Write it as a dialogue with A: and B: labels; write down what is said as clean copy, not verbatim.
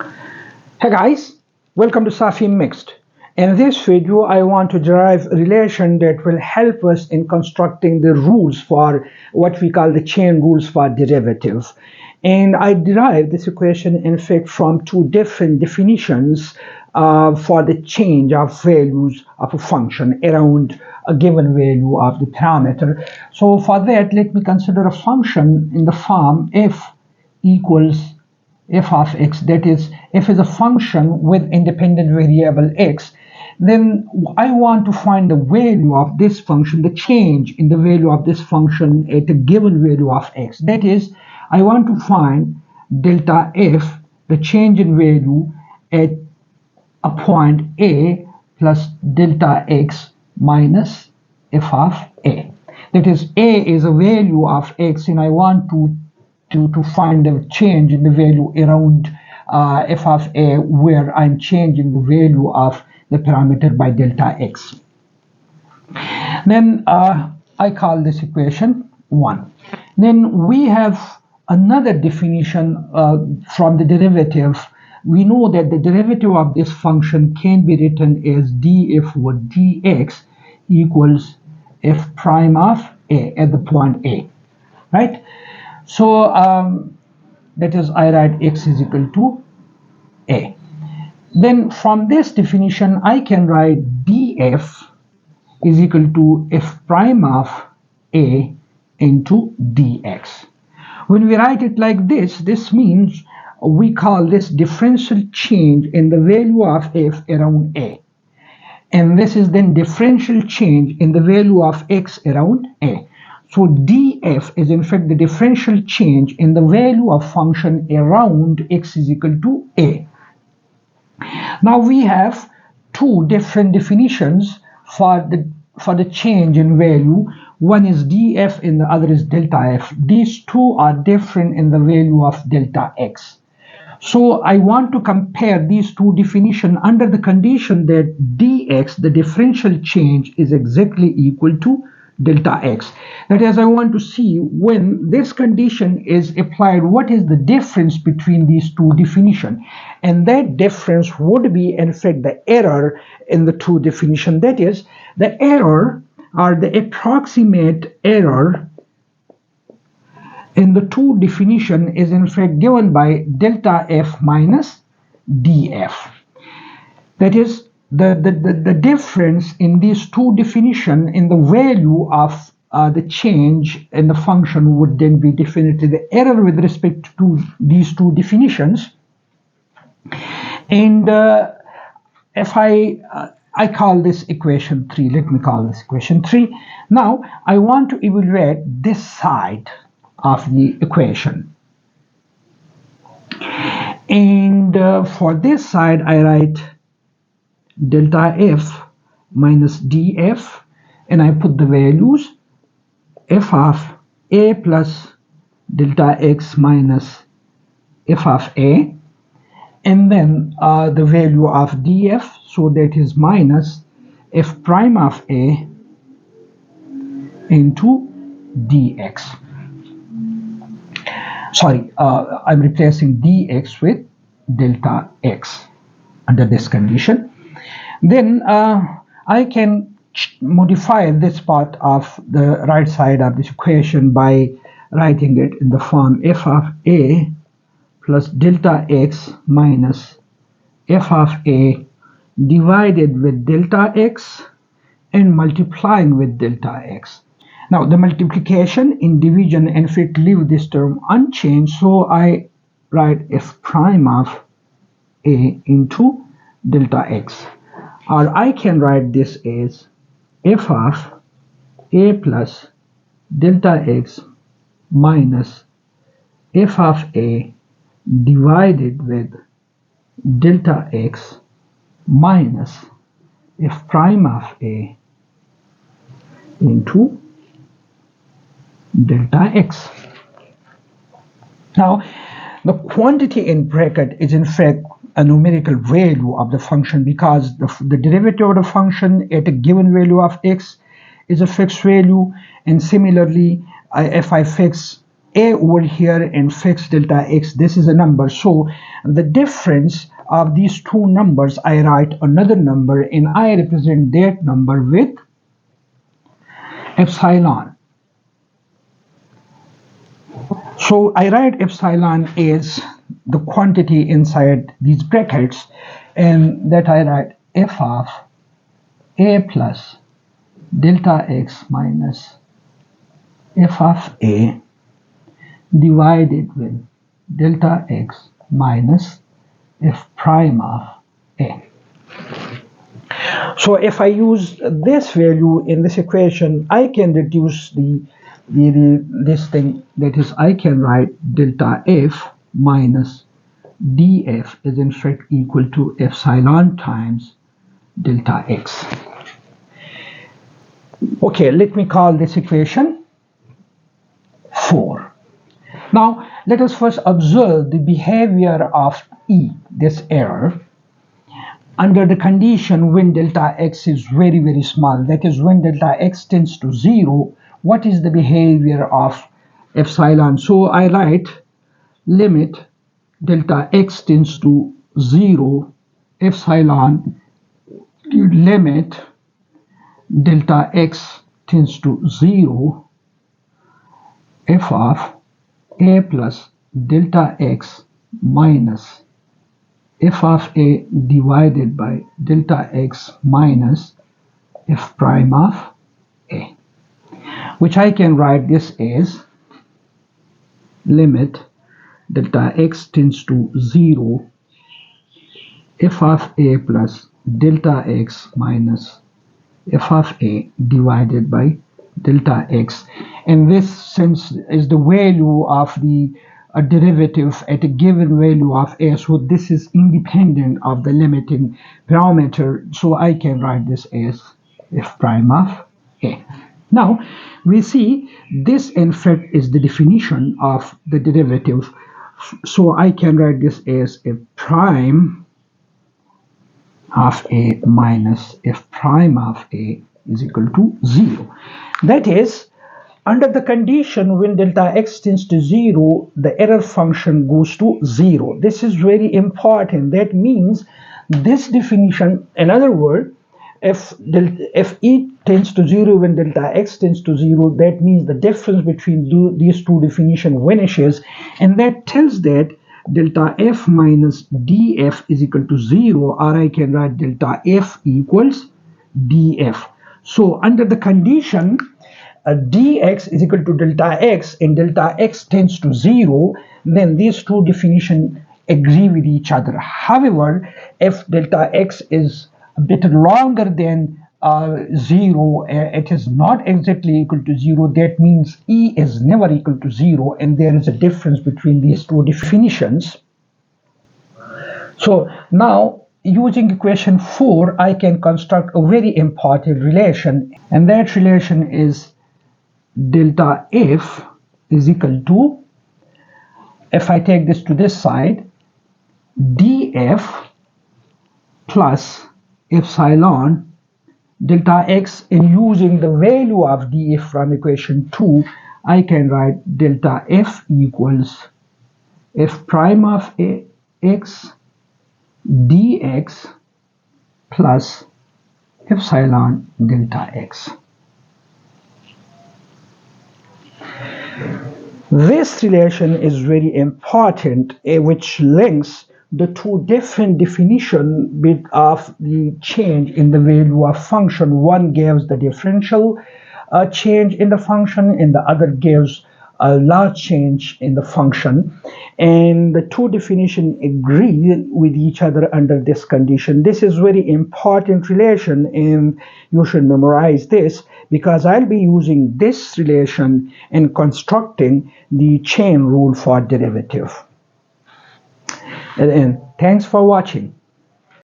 A: Hey guys, welcome to Safi Mixed. In this video, I want to derive a relation that will help us in constructing the rules for what we call the chain rules for derivative. And I derived this equation, in fact, from two different definitions for the change of values of a function around a given value of the parameter. So for that, let me consider a function in the form f equals f of x, that is, f is a function with independent variable x, then I want to find the value of this function, the change in the value of this function at a given value of x. That is, I want to find delta f, the change in value at a point a plus delta x minus f of a. That is, a is a value of x, and I want to find the change in the value around f of a, where I'm changing the value of the parameter by delta x. Then I call this equation 1. Then we have another definition from the derivative. We know that the derivative of this function can be written as df over dx equals f prime of a at the point a, right? So that is, I write x is equal to a. Then from this definition, I can write df is equal to f prime of a into dx. When we write it like this means we call this differential change in the value of f around a. And this is then differential change in the value of x around a. So df is in fact the differential change in the value of function around x is equal to a. Now we have two different definitions for the change in value. One is df and the other is delta f. These two are different in the value of delta x. So I want to compare these two definitions under the condition that dx, the differential change, is exactly equal to delta x. That is, I want to see when this condition is applied, what is the difference between these two definitions. And that difference would be, in fact, the error in the two definitions. That is, the error or the approximate error in the two definition is in fact given by delta f minus df. That is, the difference in these two definitions in the value of the change in the function would then be definitely the error with respect to these two definitions. And if I call this equation 3, let me call this equation 3. Now I want to evaluate this side of the equation. And for this side, I write delta f minus df, and I put the values f of a plus delta x minus f of a, and then the value of df, so that is minus f prime of a into dx. Sorry, I'm replacing dx with delta x under this condition. Then I can modify this part of the right side of this equation by writing it in the form f of a plus delta x minus f of a divided with delta x and multiplying with delta x. Now the multiplication in division in fact leave this term unchanged, so I write f prime of a into delta x. Or I can write this as f of a plus delta x minus f of a divided with delta x minus f prime of a into delta x. Now the quantity in bracket is in fact a numerical value of the function, because the derivative of the function at a given value of x is a fixed value, and similarly if I fix a over here and fix delta x, this is a number. So the difference of these two numbers, I write another number and I represent that number with epsilon. So I write epsilon as the quantity inside these brackets, and that I write f of a plus delta x minus f of a divided with delta x minus f prime of a. So if I use this value in this equation, I can reduce this thing, that is, I can write delta f minus df is in fact equal to epsilon times delta x. Okay, let me call this equation 4. Now let us first observe the behavior of E, this error, under the condition when delta x is very, very small, that is when delta x tends to 0. What is the behavior of epsilon? So I write limit delta x tends to 0 epsilon limit delta x tends to 0 f of a plus delta x minus f of a divided by delta x minus f prime of a, which I can write this as limit delta x tends to 0 f of a plus delta x minus f of a divided by delta x, and this since is the value of the derivative at a given value of a, so this is independent of the limiting parameter, so I can write this as f prime of a. Now we see this in fact is the definition of the derivative, so I can write this as f prime of a minus f prime of a is equal to 0. That is, under the condition when delta x tends to 0, the error function goes to 0. This is very important. That means this definition, in other words, if e tends to 0 when delta x tends to 0, that means the difference between these two definitions vanishes, and that tells that delta f minus df is equal to 0, or I can write delta f equals df. So under the condition dx is equal to delta x and delta x tends to 0, then these two definitions agree with each other. However, if delta x is a bit longer than 0, it is not exactly equal to 0, that means E is never equal to 0, and there is a difference between these two definitions. So now, using equation 4, I can construct a very important relation, and that relation is delta f is equal to, if I take this to this side, df plus epsilon delta x, and using the value of df from equation 2, I can write delta f equals f prime of x dx plus epsilon delta x. This relation is very important, which links the two different definitions of the change in the value of function. One gives the differential change in the function, and the other gives a large change in the function, and the two definitions agree with each other under this condition. This is very important relation, and you should memorize this, because I'll be using this relation in constructing the chain rule for derivative. And thanks for watching.